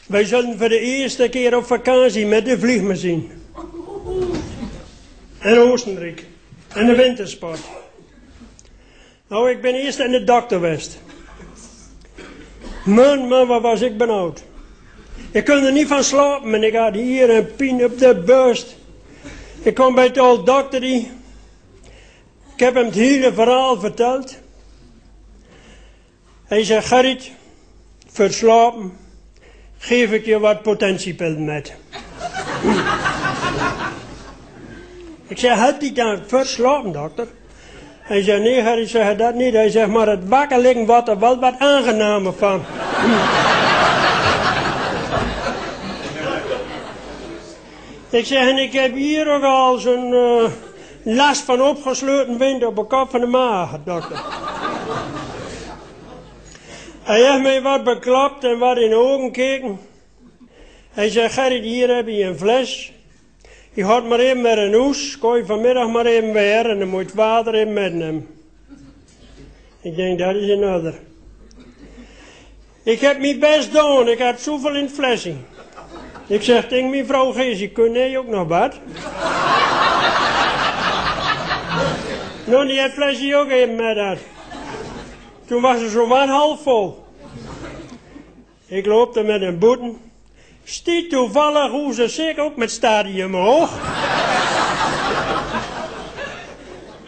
Wij zullen voor de eerste keer op vakantie met de vliegmachine. En Oostenrijk. En de wintersport. Nou, ik ben eerst in de dokter geweest. Man, wat was ik benauwd. Ik kon er niet van slapen en ik had hier een pijn op de borst. Ik kwam bij de oud dokter die. Ik heb hem het hele verhaal verteld. Hij zei, Gerrit, voor slapen geef ik je wat potentiepillen met. Ik zei, had die dan voor slapen, dokter? Hij zei, nee Gerrit, zeg dat niet. Hij zegt, maar het wakker liggen wordt er wel wat aangenamer van. Ik zeg, en ik heb hier ook al zo'n last van opgesloten wind op de kop van de maag, dokter. Hij heeft mij wat beklopt en wat in de ogen gekeken. Hij zei, Gerrit, hier heb je een fles. Je gaat maar even met een hoes, kon je vanmiddag maar even weer en dan moet je water in metnemen. Ik denk, dat is in orde. Ik heb mijn best gedaan, ik had zoveel in het flesje. Ik zeg tegen mijn vrouw Geesie, kun jij ook nog wat? Nou, die het flesje ook even met had. Toen was ze zo wat half vol. Ik loopte met een boeten. Stiet toevallig hoe ze zich ook met stadium hoog.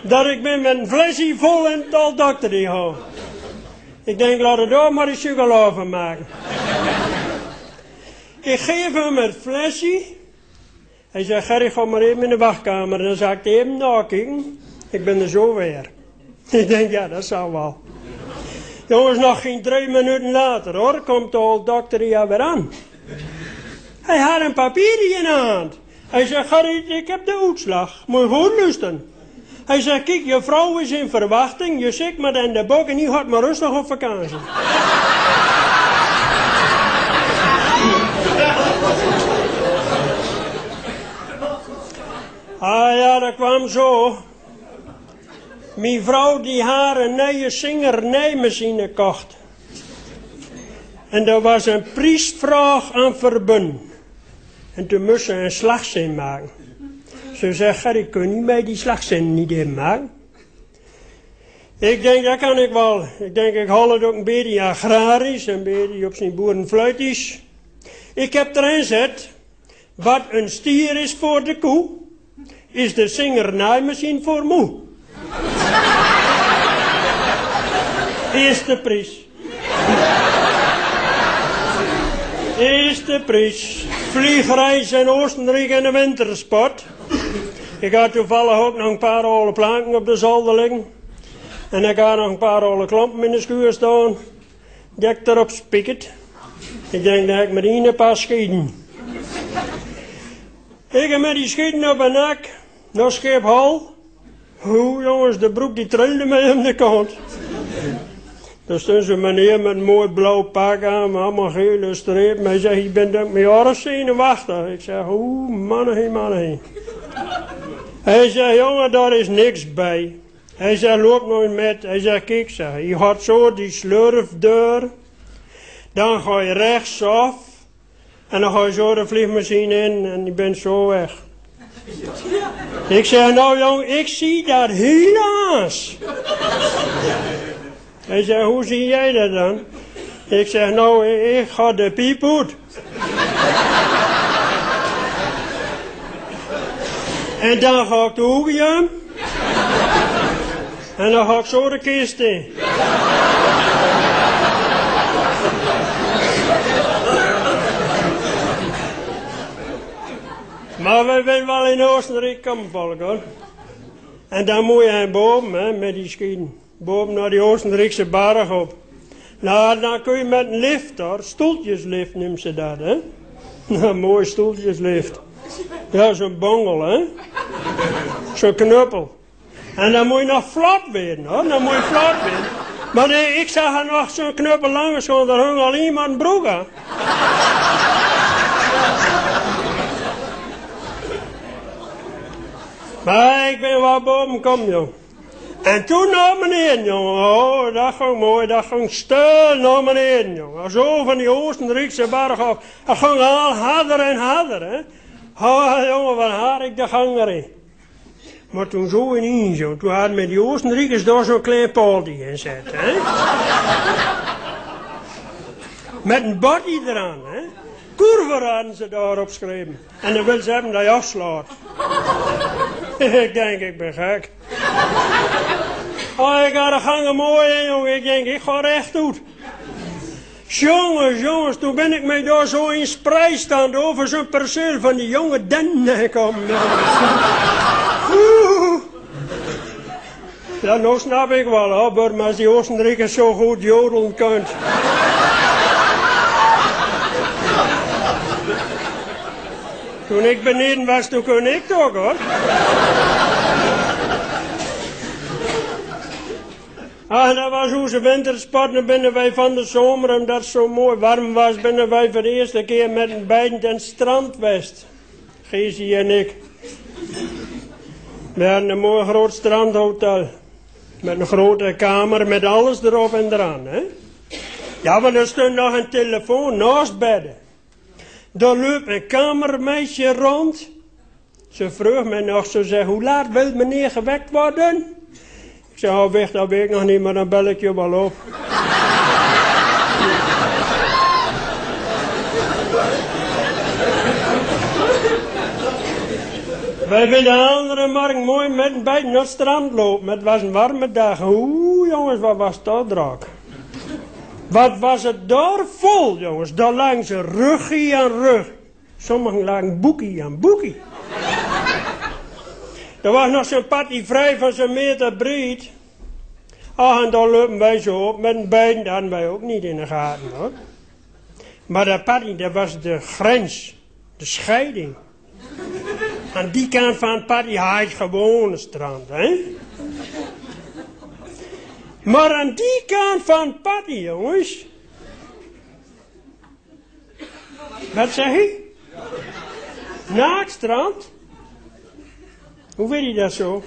Dat ik ben met een flesje vol en het al dokter die hou. Ik denk, laat het ook maar een chocola van maken. Ik geef hem het flesje. Hij zegt, Gerrit, ga maar even in de wachtkamer. Dan zal ik even nakijken. Ik ben er zo weer. Ik denk, ja, dat zal wel. Jongens, nog geen 3 minuten later, hoor, komt de oud dokter hier weer aan. Hij had een papiertje in de hand. Hij zegt, Gerrit, ik heb de uitslag. Moet je goed luisteren. Hij zegt, kijk, je vrouw is in verwachting. Je zit maar in de bok en die gaat maar rustig op vakantie. Ah ja, dat kwam zo. Mijn vrouw die haar een nieuwe Singer-nijmachine kocht. En daar was een prijsvraag aan verbonden. En toen moest ze een slagzin maken. Ze zegt, Gerrit, kun je mij die slagzin niet even maken? Ik denk, dat kan ik wel. Ik denk, ik haal het ook een beetje agrarisch, een beetje op zijn boerenfluitjes. Ik heb erin gezet, wat een stier is voor de koe, is de Singer-naaimachine voor moe. Eerste prijs. Eerste prijs. Vliegreis in Oostenrijk in de wintersport. Ik had toevallig ook nog een paar oude planken op de zolder liggen. En ik had nog een paar oude klompen in de schuur staan. Die ik erop spikkerd. Ik denk dat ik met een paar schieten. Ik heb met die schieten op mijn nek. Naar Schiphol. Hoe jongens, de broek die trilde mij om de kant. Daar stond zo'n meneer met een mooi blauw pak aan, met allemaal gele strepen. Hij zegt, je bent ook met jaren zenuwachtig. Ik zeg, oeh, mannen. Hij zegt, jongen, daar is niks bij. Hij zegt, loop nooit met. Hij zegt, kijk, je gaat zo die slurfdeur. Dan ga je rechtsaf. En dan ga je zo de vliegmachine in en je bent zo weg. Ik zeg, nou jong, ik zie dat helaas. Hij zegt, hoe zie jij dat dan? Ik zeg, nou, ik ga de piep uit. En dan ga ik de hoekje. En dan ga ik zo de kist in. Maar we willen wel in Oostenrijk komen volk hoor. En dan moet je boven, hè, met die schieten. Boven naar die Oostenrijkse berg op. Nou, dan kun je met een lift hoor. Stoeltjeslift noemen ze dat, hè. Nou, mooi stoeltjeslift. Ja, zo'n bongel, hè. Zo'n knuppel. En dan moet je nog flap werden, hoor. Dan moet je flap werden. Maar nee, ik zag er nog zo'n knuppel langer zo, daar hing al iemand een broek aan. Maar ik ben wel boven kom, joh. En toen naar beneden, jongen. Oh, dat ging mooi, dat ging stil naar beneden, jongen. Zo van die Oostenrijkse berg af. Dat ging al harder en harder, hè. Oh, jongen, wat had ik de gang erin. Maar toen zo ineens, jongen, toen hadden we die Oostenrijkers daar zo'n klein paaltje gezet, hè. Met een body eraan, hè. Curve hadden ze daarop geschreven. En dan wil ze hebben dat je afslaat. Ik denk, ik ben gek. Oh, ik ga de gangen mooi in, jongen. Ik denk, ik ga rechtuit. Jongens, toen ben ik mij daar zo in spreistand over zo'n perceel van die jonge denden gekomen. Ja, nou snap ik wel, hoor, maar als die Oostenrijkers zo goed jodelen kunt. Toen ik beneden was, toen kon ik toch, hoor. Ah, dat was onze wintersport. Dan binnen wij van de zomer, omdat het zo mooi warm was, binnen wij voor de eerste keer met een beiden ten strand west. Geesie en ik. We hadden een mooi groot strandhotel. Met een grote kamer, met alles erop en eraan, hè. Ja, maar er stond nog een telefoon naast bedden. Daar liep een kamermeisje rond. Ze vroeg mij nog, ze zei, hoe laat wil meneer gewekt worden? Ik zei, oh, weg, dat weet ik nog niet, maar dan bel ik je wel op. Wij willen de andere morgen mooi met beiden naar het strand lopen. Het was een warme dag. Oeh, jongens, wat was dat druk. Wat was het daar vol, jongens. Daar lagen ze ruggie aan rug. Sommigen lagen boekie aan boekie. Er was nog zo'n patty vrij van zo'n meter breed. Ah, en daar lopen wij zo op. Met een beiden, dat hadden wij ook niet in de gaten, hoor. Maar dat patty, dat was de grens. De scheiding. Aan die kant van het patty had je gewoon een strand, hè. Maar aan die kant van het patty, jongens. Wat zeg je? Naaktstrand? Hoe weet je dat zo?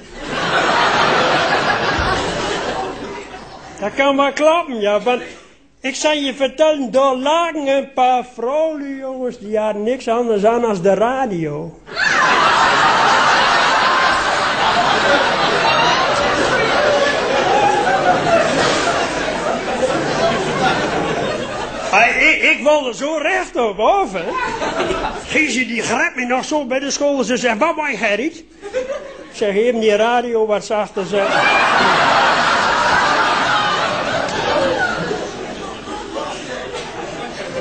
Dat kan wel klappen, ja, want ik zal je vertellen, daar lagen een paar vrouwen, jongens, die hadden niks anders aan als de radio. Ik wilde zo rechtop af, hè. Giesje die grijpt me nog zo bij de school. Ze zegt, wat maak Gerrit? Ik zeg, even die radio wat zachter zetten.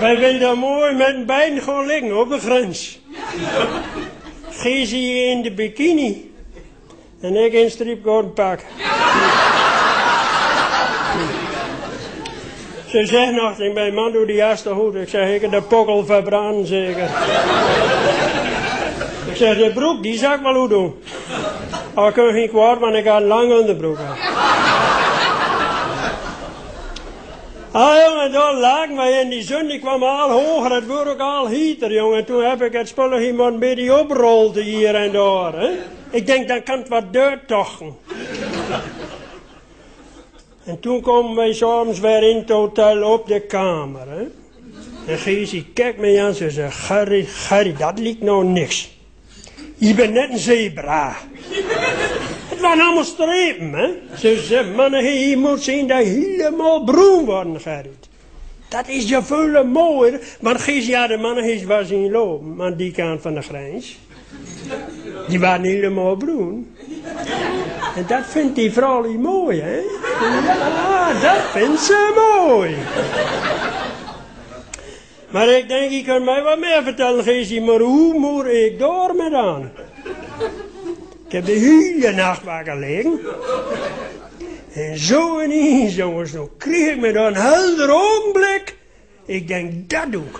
Wij willen daar mooi met een beiden gewoon liggen op de grens. Giesje in de bikini. En ik in streepcode pak. Ze zegt nog tegen mij, man, doe die jas toch goed. Ik zeg, ik heb de pokkel verbranden zeker. Ik zeg, de broek, die zou ik wel goed doen. Maar ik kan geen kwaad, want ik had een lange onderbroek aan. Ah jongen, daar lagen wij in die zon, die kwam al hoger, het wordt ook al heater, jongen. Toen heb ik het spullen iemand een beetje oprold hier en daar, hè. Ik denk, dan kan het wat doortochten. En toen komen wij soms weer in het hotel op de kamer, hè. En Geesie kijkt mij aan, ze zegt, Gerry, dat liep nou niks. Je bent net een zebra. Het waren allemaal strepen, hè. Ze zegt, man, je moet zien dat je helemaal bruin wordt, Gerrit. Dat is je veel mooier. Want Geesie had de mannen was zien lopen, aan die kant van de grens. Die waren helemaal bruin. En dat vindt die vrouw niet mooi, hè? Ja, dat vindt ze mooi. Maar ik denk, je kunt mij wat meer vertellen, Geesie, maar hoe moet ik door met aan? Ik heb de hele nacht wakker liggen. En zo ineens, jongens, dan kreeg ik me dan een helder ogenblik. Ik denk, dat doe ik.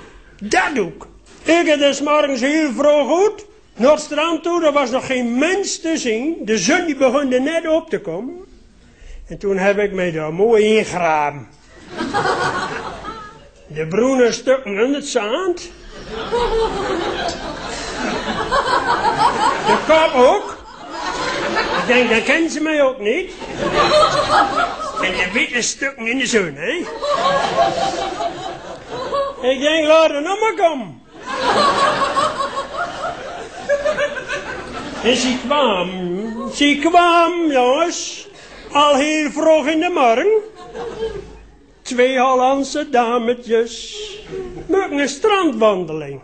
Dat doe ik. Ik heb dus morgens heel vroeg goed. Naar het strand toe, er was nog geen mens te zien. De zon die begon er net op te komen. En toen heb ik mij daar mooi ingegraven. De bruine stukken in het zand. De kop ook. denk, dan kennen ze mij ook niet. En de witte stukken in de zon, hè. Ik denk, laat er nog maar komen. En ze kwam, jongens, al heel vroeg in de morgen. 2 Hollandse dametjes, met een strandwandeling.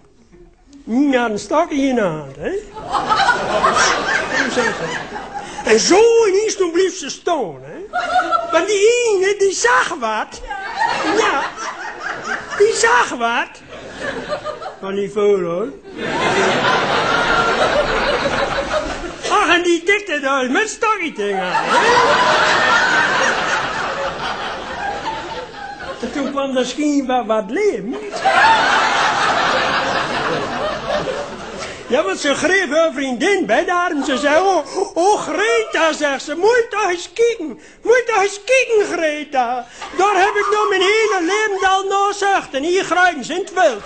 Ja, dan stak hij in de hand, hè. En zo ineens toen bleef ze staan, hè. Maar die ene, die zag wat. Ja, die zag wat. Kan niet veel, hoor. Ach, en die tikte daar met stokkie aan, hè. En toen kwam er schijnbaar wat leem. Ja, want ze greep haar vriendin bij de arm. Ze zei, oh Greta, zegt ze, moet toch eens kijken. Moet toch eens kijken, Greta. Daar heb ik nog mijn hele leven al naar zucht. En hier grijpen ze in het wild.